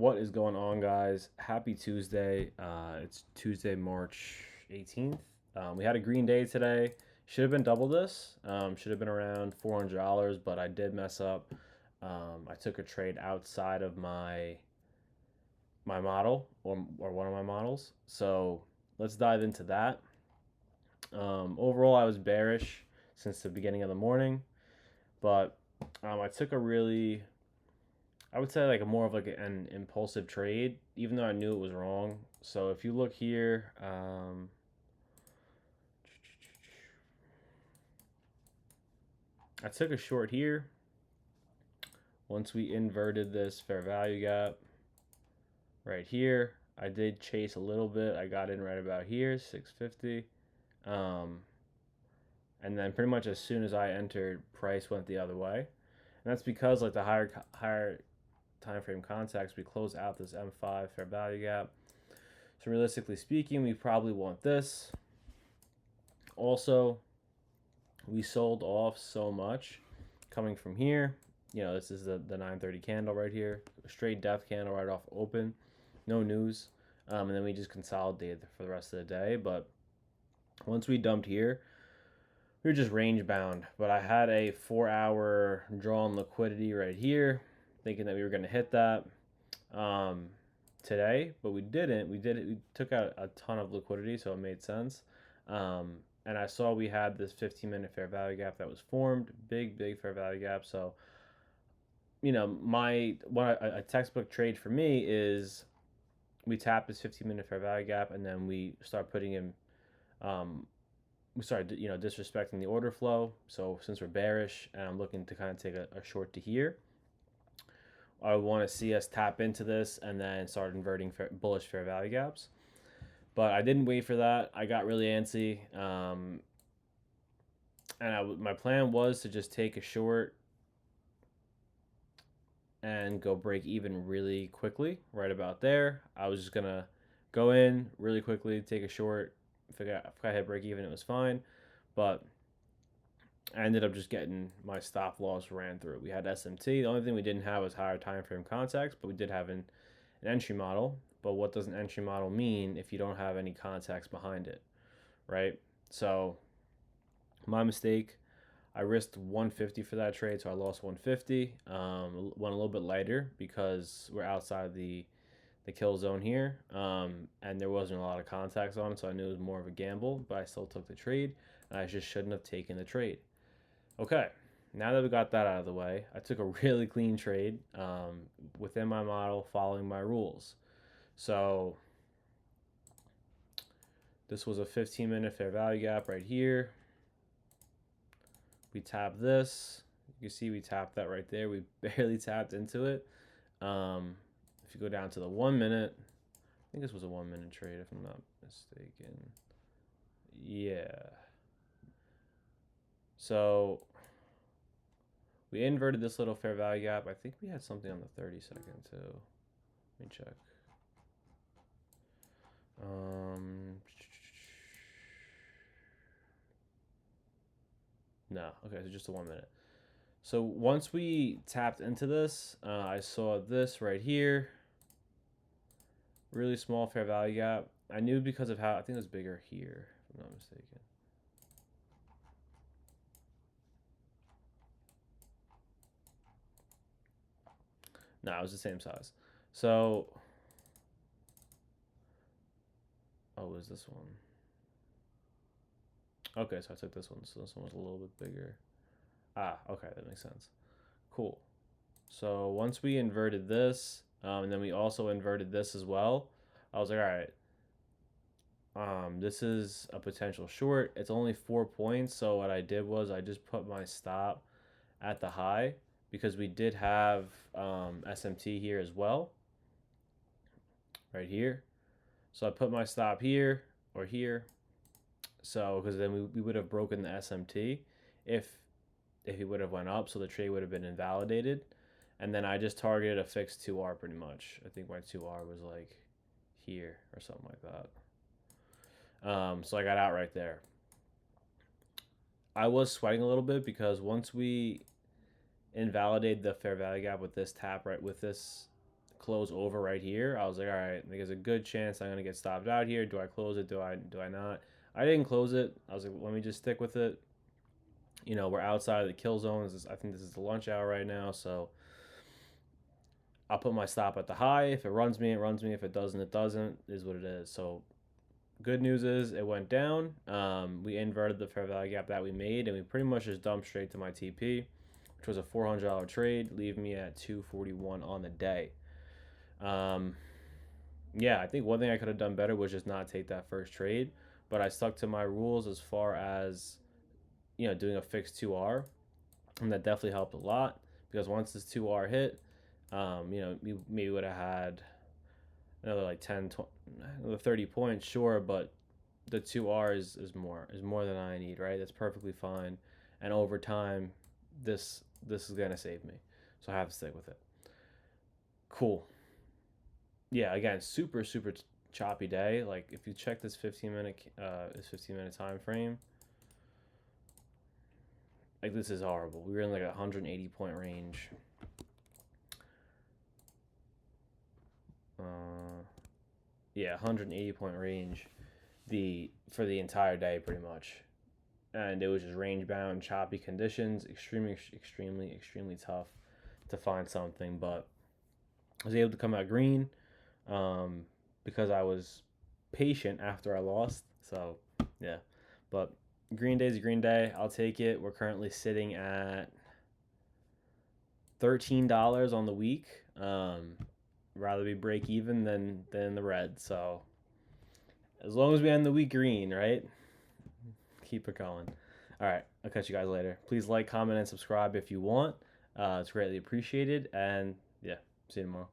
What is going on, guys? Happy Tuesday. It's Tuesday, March 18th. We had a green day today. Should have been double this. Should have been around $400, but I did mess up. I took a trade outside of my model or one of my models. So let's dive into that. Overall, I was bearish since the beginning of the morning, but I took a really I would say like a more of like an impulsive trade, even though I knew it was wrong. So if you look here, I took a short here. Once we inverted this fair value gap right here, I did chase a little bit. I got in right about here, 650. Um, and then pretty much as soon as I entered, price went the other way. And that's because like the higher time frame context, we close out this M5 fair value gap. So realistically speaking, we probably want this. Also, we sold off so much coming from here. This is the 930 candle right here. Straight death candle right off open. No news. And then we just consolidated for the rest of the day. But once we dumped here, we were just range bound. But I had a 4-hour drawn liquidity right here, thinking that we were going to hit that today, but we didn't. We took out a ton of liquidity, so it made sense. And I saw we had this 15-minute fair value gap that was formed, big fair value gap. So a textbook trade for me is we tap this 15-minute fair value gap, and then we start putting in we started disrespecting the order flow. So since we're bearish and I'm looking to kind of take a short to here, I want to see us tap into this and then start inverting bullish fair value gaps. But I didn't wait for that. I got really antsy. My plan was to just take a short and go break even really quickly, right about there. I was just going to go in really quickly, take a short. If I hit break even, it was fine. But I ended up just getting my stop loss ran through. We had SMT. The only thing we didn't have was higher time frame context, but we did have an entry model. But what does an entry model mean if you don't have any context behind it, right? So my mistake. I risked 150 for that trade, so I lost 150. Went a little bit lighter because we're outside the kill zone here, and there wasn't a lot of context on it, so I knew it was more of a gamble. But I still took the trade, and I just shouldn't have taken the trade. Okay, now that we got that out of the way, I took a really clean trade within my model, following my rules. So this was a 15-minute fair value gap right here. We tap this. You can see we tapped that right there. We barely tapped into it. If you go down to the 1 minute, I think this was a 1 minute trade if I'm not mistaken. Yeah. So we inverted this little fair value gap. I think we had something on the 30-second too. Let me check. No. Okay, so just a 1 minute. So once we tapped into this, I saw this right here. Really small fair value gap. I knew because of how, I think it was bigger here, if I'm not mistaken. No, it was the same size. So, oh, was this one? Okay, so I took this one. So this one was a little bit bigger. Ah, okay, that makes sense. Cool. So once we inverted this, and then we also inverted this as well, I was like, all right, this is a potential short. It's only 4 points. So what I did was I just put my stop at the high because we did have SMT here as well, right here. So I put my stop here or here. So because then we would have broken the SMT if he would have went up. So the trade would have been invalidated. And then I just targeted a fixed 2R pretty much. I think my 2R was like here or something like that. So I got out right there. I was sweating a little bit because once we invalidated the fair value gap with this tap, right, with this close over right here. I was like, all right, there's a good chance I'm gonna get stopped out here. Do I close it? Do I not? I didn't close it. I was like, let me just stick with it. You know, we're outside of the kill zones. I think this is the lunch hour right now, so I'll put my stop at the high. If it runs me, it runs me. If it doesn't, it doesn't. It is what it is. So good news is it went down. We inverted the fair value gap that we made, and we pretty much just dumped straight to my TP, which was a $400 trade, leaving me at 241 on the day. Yeah, I think one thing I could have done better was just not take that first trade, but I stuck to my rules as far as, you know, doing a fixed 2R, and that definitely helped a lot because once this 2R hit, you know, we maybe would have had another like 10, 20, another 30 points, sure, but the 2R is more than I need, right? That's perfectly fine, and over time, this is gonna save me, so I have to stick with it. Cool. Yeah, again, super choppy day. Like if you check this 15-minute time frame, like this is horrible. We were in like a 180 point range. Yeah, 180 point range for the entire day pretty much. And it was just range bound, choppy conditions, extremely tough to find something, but I was able to come out green because I was patient after I lost. So yeah, but green day is a green day. I'll take it. We're currently sitting at $13 on the week. Rather be break even than the red. So as long as we end the week green, right? Keep it going. All right, I'll catch you guys later. Please like, comment, and subscribe if you want. It's greatly appreciated. And yeah, see you tomorrow.